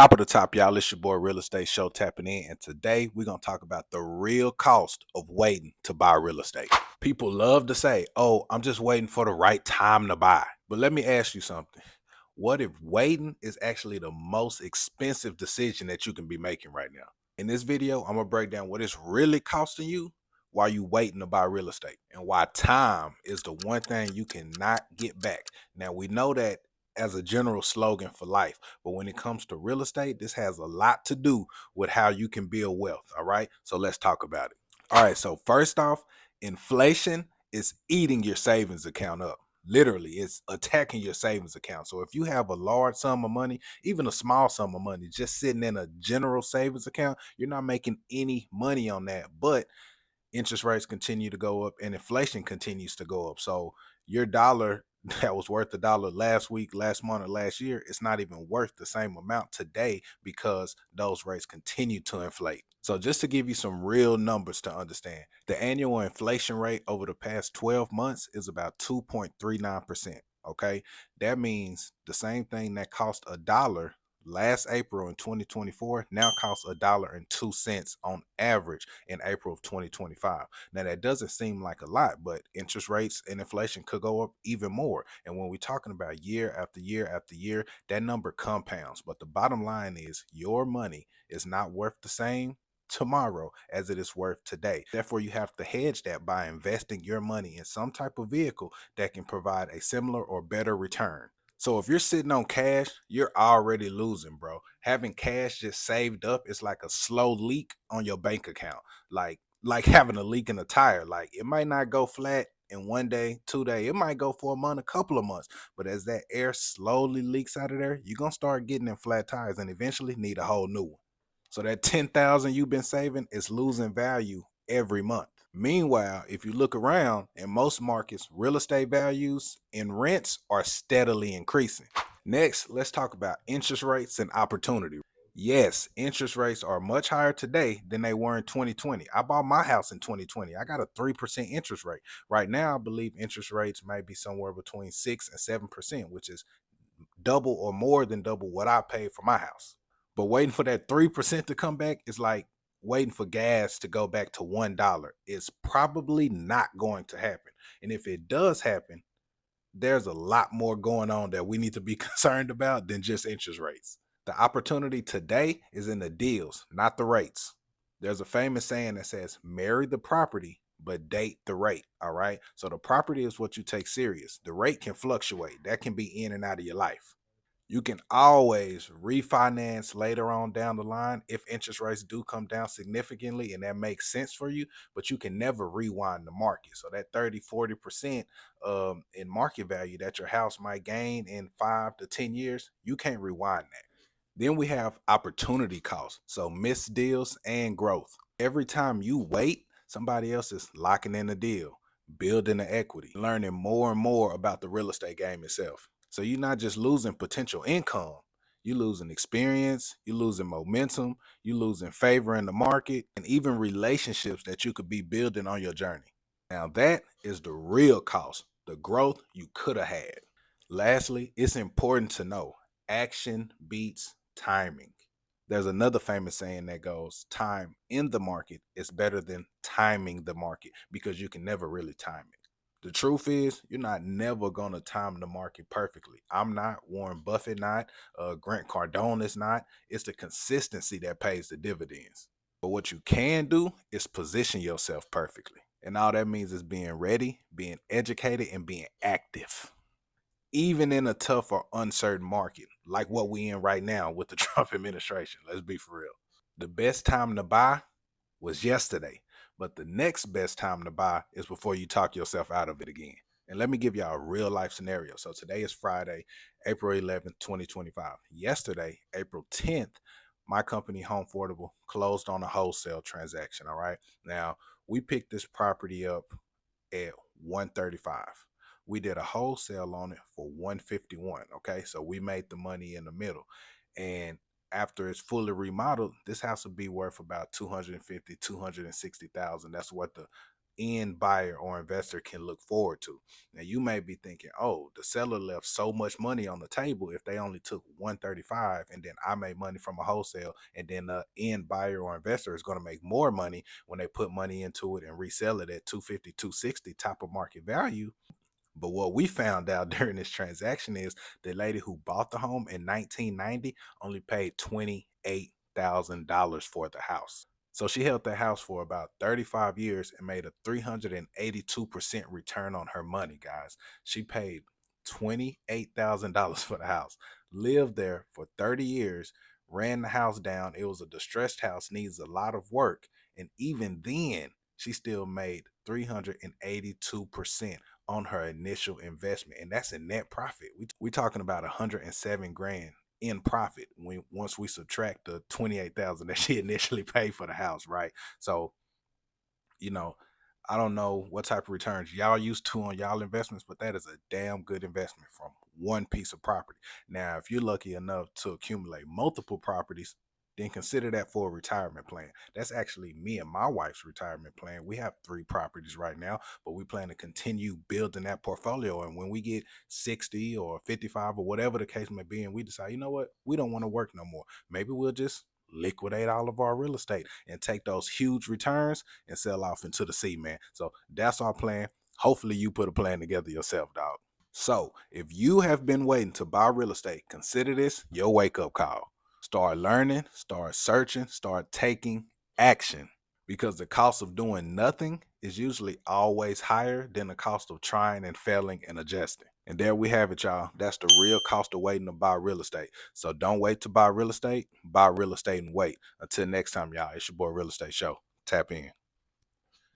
Top of the top, y'all. It's your boy Real Estate Show tapping in. And today we're going to talk about the real cost of waiting to buy real estate. People love to say, oh, I'm just waiting for the right time to buy. But let me ask you something. What if waiting is actually the most expensive decision that you can be making right now? In this video, I'm going to break down what it's really costing you while you waiting to buy real estate and why time is the one thing you cannot get back. Now, we know that as a general slogan for life, but when it comes to real estate, this has a lot to do with how you can build wealth. All right. So let's talk about it. All right. So, first off, inflation is eating your savings account up. Literally, it's attacking your savings account. So, if you have a large sum of money, even a small sum of money, just sitting in a general savings account, you're not making any money on that. But interest rates continue to go up and inflation continues to go up. So your dollar that was worth a dollar last week, last month, or last year, it's not even worth the same amount today because those rates continue to inflate. So just to give you some real numbers to understand, the annual inflation rate over the past 12 months is about 2.39%. Okay. That means the same thing that cost a dollar last April in 2024 now costs $1.02 on average in April of 2025. Now that doesn't seem like a lot, but interest rates and inflation could go up even more. And when we're talking about year after year after year, that number compounds. But the bottom line is your money is not worth the same tomorrow as it is worth today. Therefore, you have to hedge that by investing your money in some type of vehicle that can provide a similar or better return. So if you're sitting on cash, you're already losing, bro. Having cash just saved up is like a slow leak on your bank account. Like having a leak in a tire. Like it might not go flat in 1 day, 2 day. It might go for a month, a couple of months. But as that air slowly leaks out of there, you're gonna start getting in flat tires and eventually need a whole new one. So that 10,000 you've been saving is losing value every month. Meanwhile, if you look around in most markets, real estate values and rents are steadily increasing. Next, let's talk about interest rates and opportunity. Yes, interest rates are much higher today than they were in 2020. I bought my house in 2020. I got a 3% interest rate. Right now, I believe interest rates may be somewhere between 6 and 7%, which is double or more than double what I paid for my house. But waiting for that 3% to come back is like waiting for gas to go back to $1. It's probably not going to happen. And if it does happen, there's a lot more going on that we need to be concerned about than just interest rates. The opportunity today is in the deals, not the rates. There's a famous saying that says, marry the property, but date the rate. All right. So the property is what you take serious. The rate can fluctuate, that can be in and out of your life. You can always refinance later on down the line if interest rates do come down significantly and that makes sense for you, but you can never rewind the market. So that 30-40% in market value that your house might gain in 5 to 10 years, you can't rewind that. Then we have opportunity costs, so missed deals and growth. Every time you wait, somebody else is locking in the deal, building the equity, learning more and more about the real estate game itself. So you're not just losing potential income, you're losing experience, you're losing momentum, you're losing favor in the market, and even relationships that you could be building on your journey. Now, that is the real cost, the growth you could have had. Lastly, it's important to know action beats timing. There's another famous saying that goes, time in the market is better than timing the market because you can never really time it. The truth is, you're not never going to time the market perfectly. I'm not, Warren Buffett not, Grant Cardone is not. It's the consistency that pays the dividends. But what you can do is position yourself perfectly. And all that means is being ready, being educated, and being active even in a tough or uncertain market like what we in right now with the Trump administration. Let's be for real. The best time to buy was yesterday, but the next best time to buy is before you talk yourself out of it again. And let me give y'all a real life scenario. So today is Friday, April 11th, 2025. Yesterday, April 10th, my company Home Affordable closed on a wholesale transaction. All right. Now we picked this property up at 135. We did a wholesale on it for 151. Okay, so we made the money in the middle. And after it's fully remodeled, this house will be worth about 250, 260,000. That's what the end buyer or investor can look forward to. Now you may be thinking, oh, the seller left so much money on the table if they only took 135 and then I made money from a wholesale, and then the end buyer or investor is going to make more money when they put money into it and resell it at 250, 260 top of market value. But what we found out during this transaction is the lady who bought the home in 1990 only paid $28,000 for the house. So she held the house for about 35 years and made a 382% return on her money, guys. She paid $28,000 for the house, lived there for 30 years, ran the house down. It was a distressed house, needs a lot of work. And even then, she still made 382% on her initial investment. And that's a net profit. We talking about 107 grand in profit when once we subtract the 28,000 that she initially paid for the house, right? So, you know, I don't know what type of returns y'all used to on y'all investments, but that is a damn good investment from one piece of property. Now, if you're lucky enough to accumulate multiple properties, then consider that for a retirement plan. That's actually me and my wife's retirement plan. We have 3 properties right now, but we plan to continue building that portfolio. And when we get 60 or 55 or whatever the case may be, and we decide, you know what, we don't want to work no more, maybe we'll just liquidate all of our real estate and take those huge returns and sell off into the sea, man. So that's our plan. Hopefully you put a plan together yourself, dog. So if you have been waiting to buy real estate, consider this your wake up call. Start learning, start searching, start taking action, because the cost of doing nothing is usually always higher than the cost of trying and failing and adjusting. And there we have it, y'all. That's the real cost of waiting to buy real estate. So don't wait to buy real estate and wait. Until next time, y'all, it's your boy Real Estate Show. Tap in.